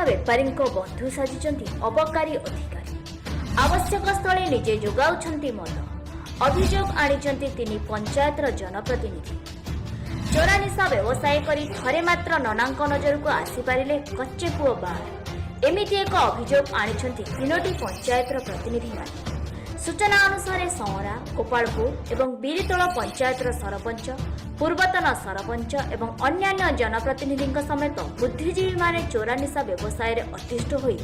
बेपारी बंधु साजिଛନ୍ତି अबकारी अधिकारी। आवश्यक स्थले निजे जोगाउछନ୍ତି मद। अभियोग आनिଛନ୍ତି तीन पंचायतर जनप्रतिनिधि। चोरा निशा व्यवसाय करी थरे मात्र ननांक नजर को आसीपारे कच्चे पुओ बार एमिति एक अभियोग आनिଛନ୍ତି तीनोटी पंचायतर प्रतिनिधि माने। सूचना अनुसार संरा गोपालपुर एवं बीरीतोल पंचायतर सरपंच पूर्वतन सरपंच एवं अन्यान्य जनप्रतिनिधि समेत बुद्धिजीवी माने चोरा निशा व्यवसाय अतिष्ठ होई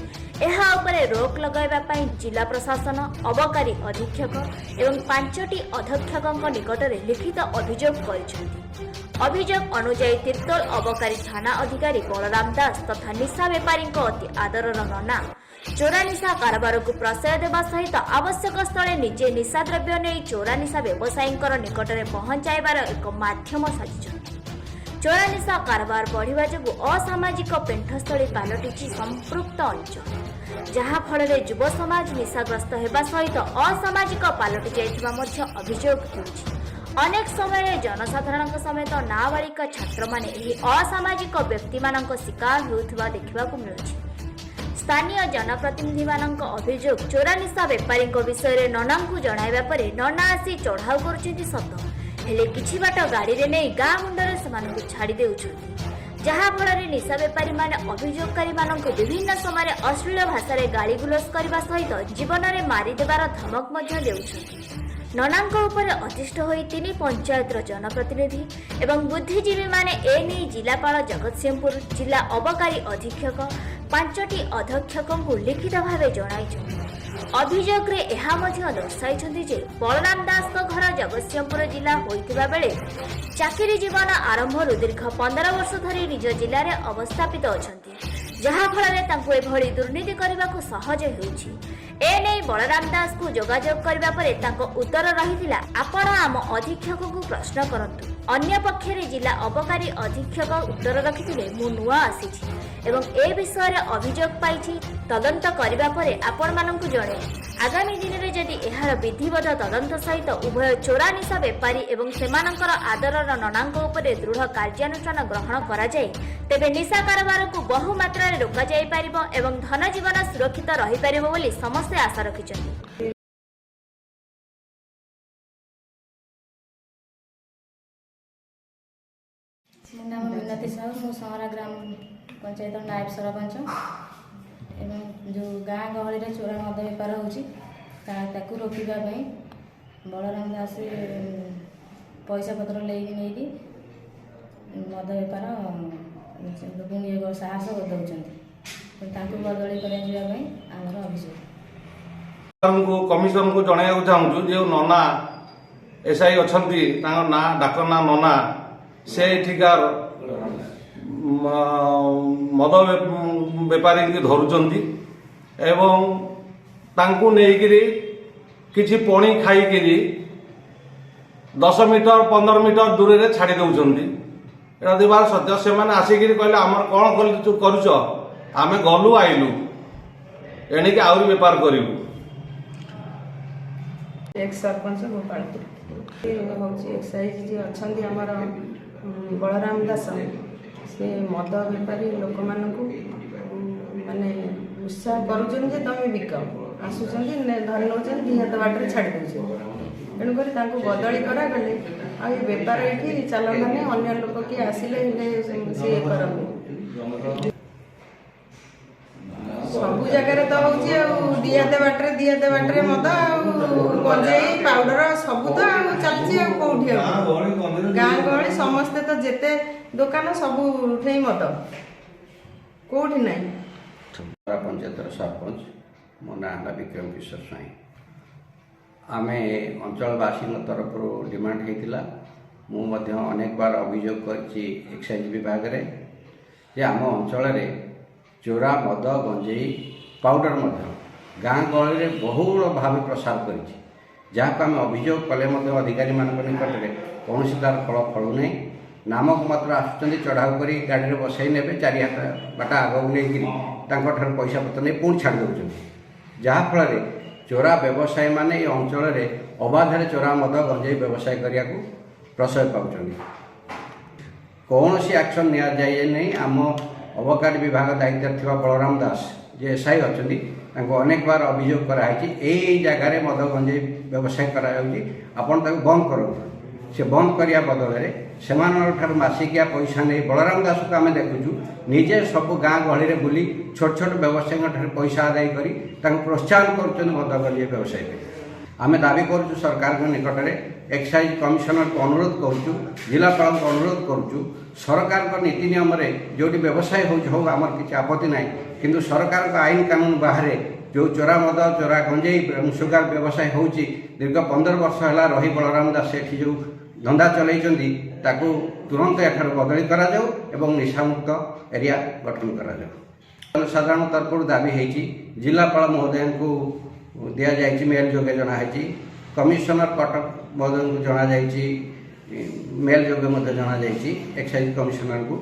एहा उपरे रोक लगाइबा जिला प्रशासन अबकारी अधीक्षक एवं 5टी अध्यक्षक निकट में लिखित अभियोग करिसेंति। अभियोग अनुଯାयी तिर्तोल अबकारी थाना अधिकारी बलराम दास तथा निशा बेपारी अति आदरर नना चोरा निशा कारबार को प्रशय देवा सहित आवश्यक स्थले निजे निशा द्रव्य नहीं चोरा निशा व्यवसायी निकट में पहुंचाइबार एक माध्यम साजिଛନ୍ତି। चोरा निशा कारबार बढ़िबा जोगु असामाजिक पेंठस्थली पालटिछि संपृक्त अंचल, जहा फल युव समाज निशाग्रस्त हेबा सहित असामाजिक पालटि जाइथिबा मध्य अभियोग होछि। अनेक समय जनसाधारण समेत नाबालिका छात्र माने एही असामाजिक व्यक्ति मानक शिकार होउथिबा देखिबाकू मिलुछि। स्थानीय जनप्रतिनिधि मानक अभियोग चोरा निशा बेपारी विषय नना को जणाइबा परे नना आसी चढ़ाऊ करुछन्ति सत, हेले किछि बाट गाड़ी रे नै गाँ मुंडरे सेमानकु छाड़ी देउछन्ति, जहा फल निशा बेपारी माने अभियोगकारी मानक विभिन्न समय अश्लील भाषा रे गाली गुलस करबा सहित जीवन रे मारी देबार धमक मध्य देउछन्ति। ननांक उपर अतिष्ठ होई तीन पंचायतर जनप्रतिनिधि एवं बुद्धिजीवी माने एने जिलापाल जगतसिंहपुर जिला अबकारी अधीक्षक 5टी अध्यक्षक लिखित भाव जणाई। अभियोग रे एहा मध्य दर्शाई जे बलराम दास घर जगतसिंहपुर जिला होइतिबा बेले चाकरी जीवन आरंभ दीर्घ 15 वर्ष धरी निज जिले में अवस्थापित अछंती, जहा फल तांको एभली दुर्नीति करबाकू सहज होउछि। एने बलराम दास को जोगाजोग करबा परे तांको उत्तर रहिथिला आपण आम अधीक्षक को प्रश्न करंतु। अन्य पक्षरे जिला अबकारी अधीक्षक उत्तर रखिथिले मु नुआ आसीछि एवं ए विषय अभियोग पाइछि, तदंत करबा परे आपण मानकु जणे। आगामी दिन में जदि एहार विधिवत तदंत सहित उभय चोरा निशा बेपारी एवं सेमानकर आदरर ननांक उपरे दृढ़ कार्यानुष्ठान ग्रहण करा जाय तेबे निशा कारबार को बहु मात्रा रे रोका जाय पारिबो एवं धन जीवन सुरक्षित रहि पारिबो बोली समस्त आशा रखिछन्ति। मो नाम मिनती साहू, मो सहरा ग्राम पंचायत नायब सरपंच एवं जो गाँ गहली में चोरा मद बेपार होकू रोकवाई बलराम दास पैसा पत्र लेकिन मद बेपार लोक साहस दौरान बदली कराई आमर अभियोग कमिशन को जन चाहूँ जो नना एसआई अच्छा ना डाक्टर ना नना से ठिकार मद बेपारी की धरुचंती एवं तांकु नेइकिरी किछि पणी खाइकिरी 10 मीटर 15 मीटर दूर रे छाड़ी दउचंती। एटा दिबार सत्य से माने आसिकिरी कहले हमर कोन करूछ आमे गलु आइलु एणी के आउरी बेपार करिवु। एक सरपंच गोपालपुर होची एक्साइज जी अछंती हमर बलराम दास से मद बेपारी लोक मानकु माने उत्साह करुछन जे तमे बिक आसुछन धरि नौछन दी हाथ बाटर छाड़ी दउछ। तेणु करी तांको बदली करा गले आ बेपार एठी चल माने अन्य लोक की आसिले से करबो सबु जगह तो हूँ दिहाते बाटर मद गंजेई पाउडर सबू तो चलती कौटी गाँ गहली समस्ते तो जेते दुकान सबू उठे मद कौटी ना। पंचायत सरपंच मो ना विक्रम किशोर स्वाई आम अंचलवासी तरफ डिमांड होता मुझे अनेक बार अभियोग कर एक्साइज विभाग रे जे आम अंचल चोरा मद गंजेई पाउडर गाँ गहली में बहुल भाव प्रसार कर अभियोग कले अधिकारी मान निकट में कौन तार फल फलू ना नामक मात्र आसुँच चढ़ाऊ कर गाड़ी में बसई ने चारि हाथ बाट आगू नहीं पैसा पत्र नहीं पुणी छाड़ दौरान जहाँफल चोरा व्यवसायी मैंने ये अंचल अबाधे चोरा मद गंजेई व्यवसाय करने को प्रशय पाँच कौन सी एक्शन नि जाए नहीं आम ଅବକାରୀ ବିଭାଗ ଦାୟିତ୍ୱରେ ଥିବା ବଳରାମ ଦାସ ଯେ ଏସ୍ଆଇ ଅଛନ୍ତି ତାଙ୍କୁ ଅନେକ ବାର ଅଭିଯୋଗ କରାଯାଇଛି ଏଇ ଜାଗାରେ ମଦ ଗଞ୍ଜେଇ ବ୍ୟବସାୟ କରାଯାଉଛି, ଆପଣ ତାକୁ ବନ୍ଦ କରନ୍ତୁ। ସେ ବନ୍ଦ କରିବା ବଦଳରେ ସେମାନଙ୍କ ଠାରୁ ମାସିକିଆ ପଇସା ନେଇ ବଳରାମ ଦାସକୁ ଆମେ ଦେଖୁଛୁ ନିଜେ ସବୁ ଗାଁ ଗହଳିରେ ବୁଲି ଛୋଟ ଛୋଟ ବ୍ୟବସାୟୀଙ୍କ ଠାରୁ ପଇସା ଆଦାୟ କରି ତାଙ୍କୁ ପ୍ରୋତ୍ସାହନ କରୁଛନ୍ତି ମଦ ଗଞ୍ଜେଇ ବ୍ୟବସାୟ ପାଇଁ। ଆମେ ଦାବି କରୁଛୁ ସରକାରଙ୍କ ନିକଟରେ, ଏକ୍ସାଇଜ କମିଶନରକୁ ଅନୁରୋଧ କରୁଛୁ, ଜିଲ୍ଲାପାଳଙ୍କୁ ଅନୁରୋଧ କରୁଛୁ, ସରକାରଙ୍କ ନୀତି ନିୟମରେ ଯେଉଁଠି ବ୍ୟବସାୟ ହେଉଛି ହଉ ଆମର କିଛି ଆପତ୍ତି ନାହିଁ, କିନ୍ତୁ ସରକାରଙ୍କ ଆଇନ କାନୁନ ବାହାରେ ଯେଉଁ ଚୋରା ମଦ ଚୋରା ଗଞ୍ଜେଇ ସୁଗାର ବ୍ୟବସାୟ ହେଉଛି ଦୀର୍ଘ 15 ବର୍ଷ ହେଲା ରହି ବଳରାମ ଦାସ ଏଠି ଯେଉଁ ଧନ୍ଦା ଚଲାଇଛନ୍ତି ତାକୁ ତୁରନ୍ତ ଏଠାରୁ ବଦଳି କରାଯାଉ ଏବଂ ନିଶାମୁକ୍ତ ଏରିଆ ଗଠନ କରାଯାଉ। ଜନସାଧାରଣ ତରଫରୁ ଦାବି ହେଇଛି, ଜିଲ୍ଲାପାଳ ମହୋଦୟଙ୍କୁ ଦିଆଯାଇଛି, ମେଲ୍ ଯୋଗେ ଜଣାଯାଇଛି, କମିଶନର କଟକ ମହୋଦୟଙ୍କୁ ଜଣାଯାଇଛି, ମେଲ୍ ଯୋଗେ ମଧ୍ୟ ଜଣାଯାଇଛି ଏକ୍ସାଇଜ କମିଶନରଙ୍କୁ।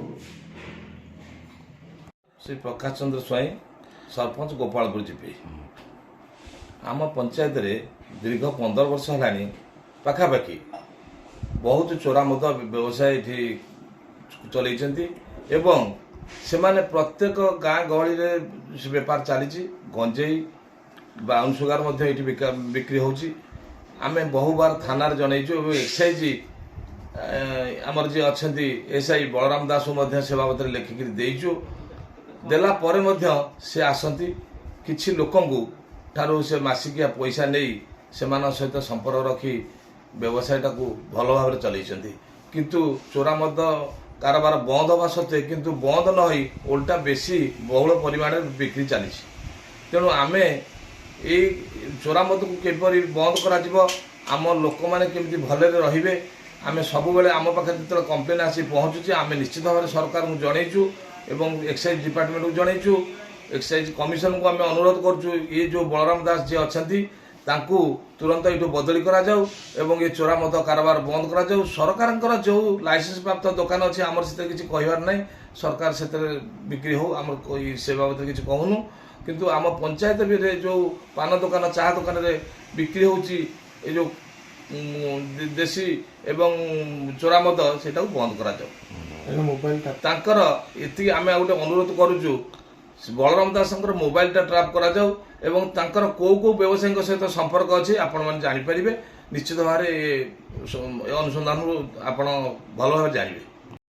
ଶ୍ରୀ ପ୍ରକାଶ ଚନ୍ଦ୍ର ସ୍ୱାଇଁ, ସରପଞ୍ଚ ଗୋପାଳପୁର ଜିପି। ଆମ ପଞ୍ଚାୟତରେ ଦୀର୍ଘ 15 ବର୍ଷ ହେଲାଣି ପାଖାପାଖି ବହୁତ ଚୋରା ମଦ ବ୍ୟବସାୟ ଏଠି ଚଲେଇଛନ୍ତି ଏବଂ ସେମାନେ ପ୍ରତ୍ୟେକ ଗାଁ ଗହଳିରେ ବେପାର ଚାଲିଛି। ଗଞ୍ଜେଇ ବ୍ରାଉନ୍ ସୁଗାର ମଧ୍ୟ ଏଠି ବିକ୍ରି ହେଉଛି। ଆମେ ବହୁବାର ଥାନାରେ ଜଣେଇଛୁ ଏବଂ ଏକ୍ସାଇଜି ଆମର ଯିଏ ଅଛନ୍ତି ଏସ୍ଆଇ ବଳରାମ ଦାସକୁ ମଧ୍ୟ ସେ ବାବଦରେ ଲେଖିକିରି ଦେଇଛୁ। ଦେଲା ପରେ ମଧ୍ୟ ସେ ଆସନ୍ତି, କିଛି ଲୋକଙ୍କୁ ଠାରୁ ସେ ମାସିକିଆ ପଇସା ନେଇ ସେମାନଙ୍କ ସହିତ ସମ୍ପର୍କ ରଖି ବ୍ୟବସାୟଟାକୁ ଭଲ ଭାବରେ ଚଲେଇଛନ୍ତି। କିନ୍ତୁ ଚୋରା ମଦ କାରବାର ବନ୍ଦ ହେବା ସତ୍ତ୍ୱେ କିନ୍ତୁ ବନ୍ଦ ନ ହୋଇ ଓଲଟା ବେଶୀ ବହୁଳ ପରିମାଣରେ ବିକ୍ରି ଚାଲିଛି। ତେଣୁ ଆମେ ଏଇ ଚୋରା ମଦକୁ କିପରି ବନ୍ଦ କରାଯିବ, ଆମ ଲୋକମାନେ କେମିତି ଭଲରେ ରହିବେ, ଆମେ ସବୁବେଳେ ଆମ ପାଖରେ ଯେତେବେଳେ କମ୍ପ୍ଲେନ୍ ଆସି ପହଞ୍ଚୁଛି ଆମେ ନିଶ୍ଚିତ ଭାବରେ ସରକାରଙ୍କୁ ଜଣେଇଛୁ ଏବଂ ଏକ୍ସାଇଜ ଡିପାର୍ଟମେଣ୍ଟକୁ ଜଣେଇଛୁ। ଏକ୍ସାଇଜ କମିଶନକୁ ଆମେ ଅନୁରୋଧ କରୁଛୁ ଇଏ ଯେଉଁ ବଳରାମ ଦାସ ଯିଏ ଅଛନ୍ତି ତାଙ୍କୁ ତୁରନ୍ତ ଏଠୁ ବଦଳି କରାଯାଉ ଏବଂ ଏ ଚୋରା ମଦ କାରବାର ବନ୍ଦ କରାଯାଉ। ସରକାରଙ୍କର ଯେଉଁ ଲାଇସେନ୍ସ ପ୍ରାପ୍ତ ଦୋକାନ ଅଛି ଆମର ସେଥିରେ କିଛି କହିବାର ନାହିଁ, ସରକାର ସେଥିରେ ବିକ୍ରି ହେଉ, ଆମର ସେ ବାବଦରେ କିଛି କହୁନୁ। କିନ୍ତୁ ଆମ ପଞ୍ଚାୟତରେ ଯେଉଁ ପାନ ଦୋକାନ ଚାହା ଦୋକାନରେ ବିକ୍ରି ହେଉଛି ଏ ଯେଉଁ ଦେଶୀ ଏବଂ ଚୋରା ମଦ ସେଇଟାକୁ ବନ୍ଦ କରାଯାଉ। ତାଙ୍କର ଏତିକି ଆମେ ଆଉ ଗୋଟେ ଅନୁରୋଧ କରୁଛୁ, ବଳରାମ ଦାସଙ୍କର ମୋବାଇଲଟା ଟ୍ରାପ୍ କରାଯାଉ ଏବଂ ତାଙ୍କର କେଉଁ କେଉଁ ବ୍ୟବସାୟୀଙ୍କ ସହିତ ସମ୍ପର୍କ ଅଛି ଆପଣମାନେ ଜାଣିପାରିବେ। ନିଶ୍ଚିତ ଭାବରେ ଏ ଅନୁସନ୍ଧାନରୁ ଆପଣ ଭଲ ଭାବରେ ଜାଣିବେ।